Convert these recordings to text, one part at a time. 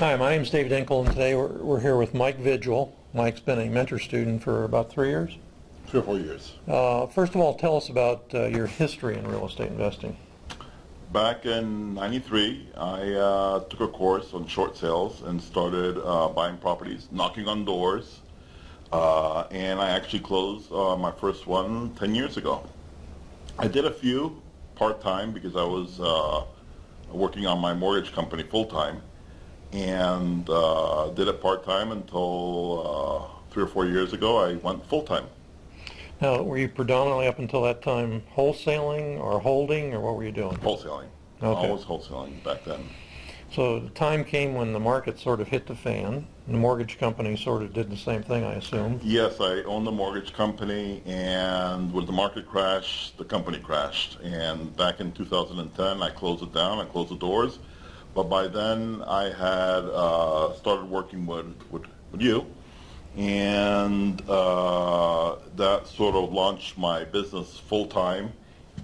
Hi, my name is David Dinkle, and today we're here with Mike Vigil. Mike's been a mentor student for about 3 years. 3 or 4 years. First of all, tell us about your history in real estate investing. Back in '93, I took a course on short sales and started buying properties, knocking on doors, and I actually closed my first one 10 years ago. I did a few part-time because I was working on my mortgage company full-time, and did it part-time until 3 or 4 years ago I went full-time. Now, were you predominantly up until that time wholesaling or holding, or what were you doing? Wholesaling. Okay. Always wholesaling back then. So the time came when the market sort of hit the fan. The mortgage company sort of did the same thing, I assume. Yes, I owned a mortgage company, and with the market crash, the company crashed. And back in 2010, I closed it down. I closed the doors. But by then, I had started working with you, and that sort of launched my business full-time,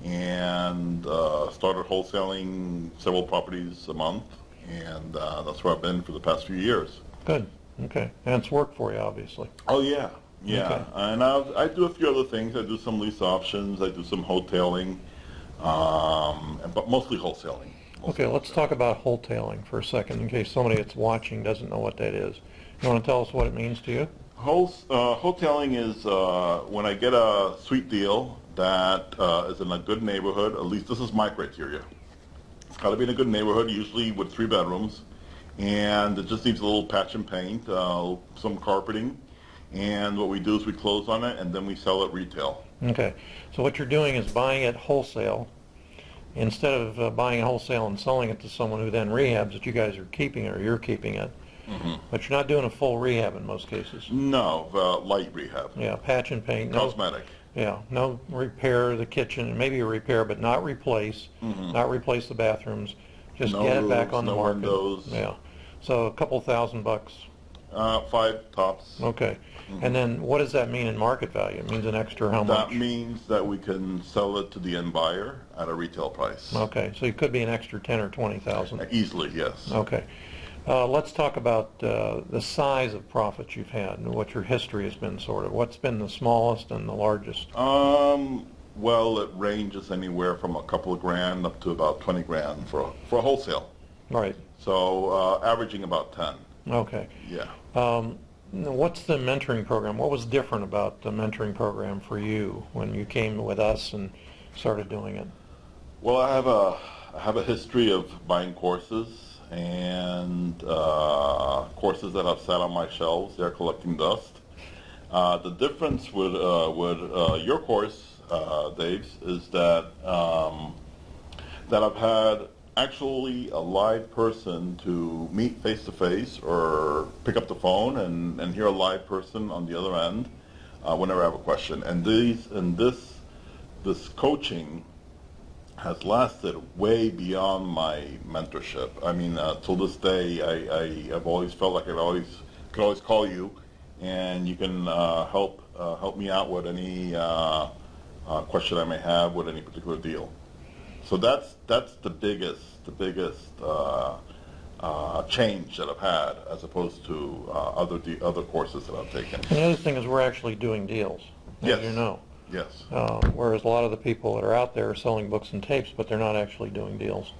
and started wholesaling several properties a month, and that's where I've been for the past few years. Good. Okay. And it's worked for you, obviously. Oh, yeah. Yeah. Okay. And I do a few other things. I do some lease options. I do some wholetailing, but mostly wholesaling. Okay, let's talk about wholetailing for a second in case somebody that's watching doesn't know what that is. You want to tell us what it means to you? Wholetailing is when I get a sweet deal that is in a good neighborhood. At least this is my criteria. It's got to be in a good neighborhood, usually with 3 bedrooms, and it just needs a little patch and paint, some carpeting, and what we do is we close on it and then we sell it retail. Okay, so what you're doing is buying it wholesale instead of buying it wholesale and selling it to someone who then rehabs it. You guys are keeping it, or you're keeping it. Mm-hmm. But you're not doing a full rehab in most cases. No, light rehab. Yeah, patch and paint. Cosmetic. Yeah, no repair the kitchen, maybe a repair, but not replace. Mm-hmm. Not replace the bathrooms. Just no get roofs, it back on the market. Windows. Yeah, so a couple $1,000. 5 tops. Okay. Mm-hmm. And then what does that mean in market value? It means an extra how much? That means that we can sell it to the end buyer at a retail price. Okay, so it could be an extra 10 or 20,000. Easily, yes. Okay. Let's talk about the size of profits you've had and what your history has been, sort of. What's been the smallest and the largest? Well, it ranges anywhere from a couple of grand up to about 20 grand for a wholesale. Right. So averaging about 10. Okay. Yeah. What's the mentoring program? What was different about the mentoring program for you when you came with us and started doing it? Well, I have a history of buying courses, and courses that have sat on my shelves. They're collecting dust. The difference with your course, Dave's, is that I've had actually a live person to meet face-to-face or pick up the phone and hear a live person on the other end whenever I have a question. And this coaching has lasted way beyond my mentorship. I mean, till this day, I've always felt like I could always call you, and you can help me out with any question I may have with any particular deal. So that's the biggest change that I've had, as opposed to other courses that I've taken. And the other thing is we're actually doing deals, as yes. you know. Yes. Whereas a lot of the people that are out there are selling books and tapes, but they're not actually doing deals.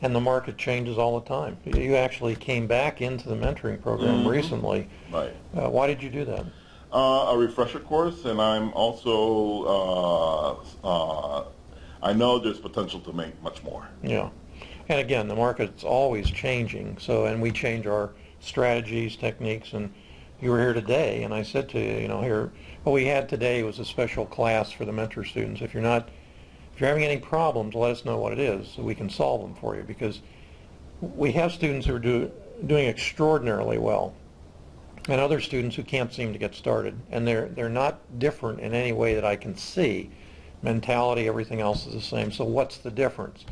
And the market changes all the time. You actually came back into the mentoring program recently. Right. Why did you do that? A refresher course, and I'm also I know there's potential to make much more. Yeah. And again, the market's always changing, and we change our strategies, techniques, and you were here today, and I said to you, what we had today was a special class for the mentor students. If you're having any problems, let us know what it is so we can solve them for you, because we have students who are doing extraordinarily well, and other students who can't seem to get started, and they're not different in any way that I can see. Mentality, everything else is the same. So what's the difference?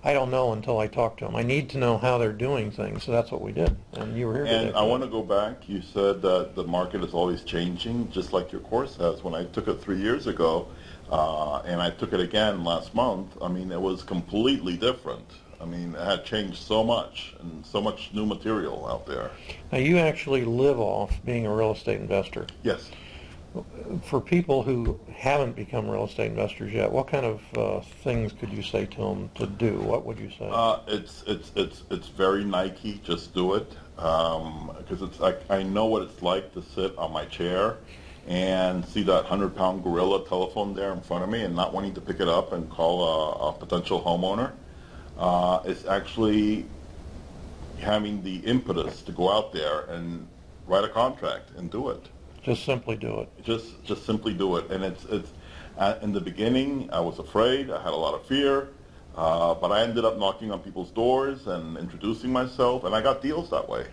I don't know until I talk to them. I need to know how they're doing things, so that's what we did. And you were here today. And I want to go back. You said that the market is always changing, just like your course has. When I took it 3 years ago, and I took it again last month, I mean, it was completely different. I mean, it had changed so much and so much new material out there. Now, you actually live off being a real estate investor. Yes. For people who haven't become real estate investors yet, what kind of things could you say to them to do? What would you say? It's very Nike. Just do it, because it's like I know what it's like to sit on my chair and see that 100-pound gorilla telephone there in front of me and not wanting to pick it up and call a potential homeowner. It's actually having the impetus to go out there and write a contract and do it. Just simply do it. Just simply do it. And it's in the beginning, I was afraid. I had a lot of fear, but I ended up knocking on people's doors and introducing myself, and I got deals that way.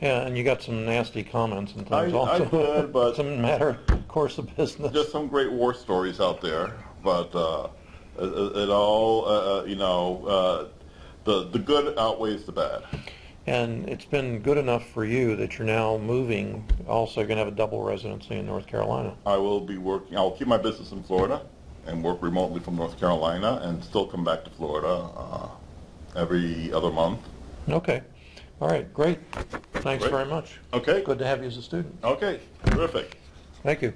Yeah, and you got some nasty comments and things I also. did, but it's a matter of course of business. Just some great war stories out there, but it all, the good outweighs the bad. And it's been good enough for you that you're now moving, also going to have a double residency in North Carolina. I will be working, I will keep my business in Florida and work remotely from North Carolina and still come back to Florida every other month. Okay. All right. Great. Thanks Great. very much. Okay. Good to have you as a student. Okay. Terrific. Thank you.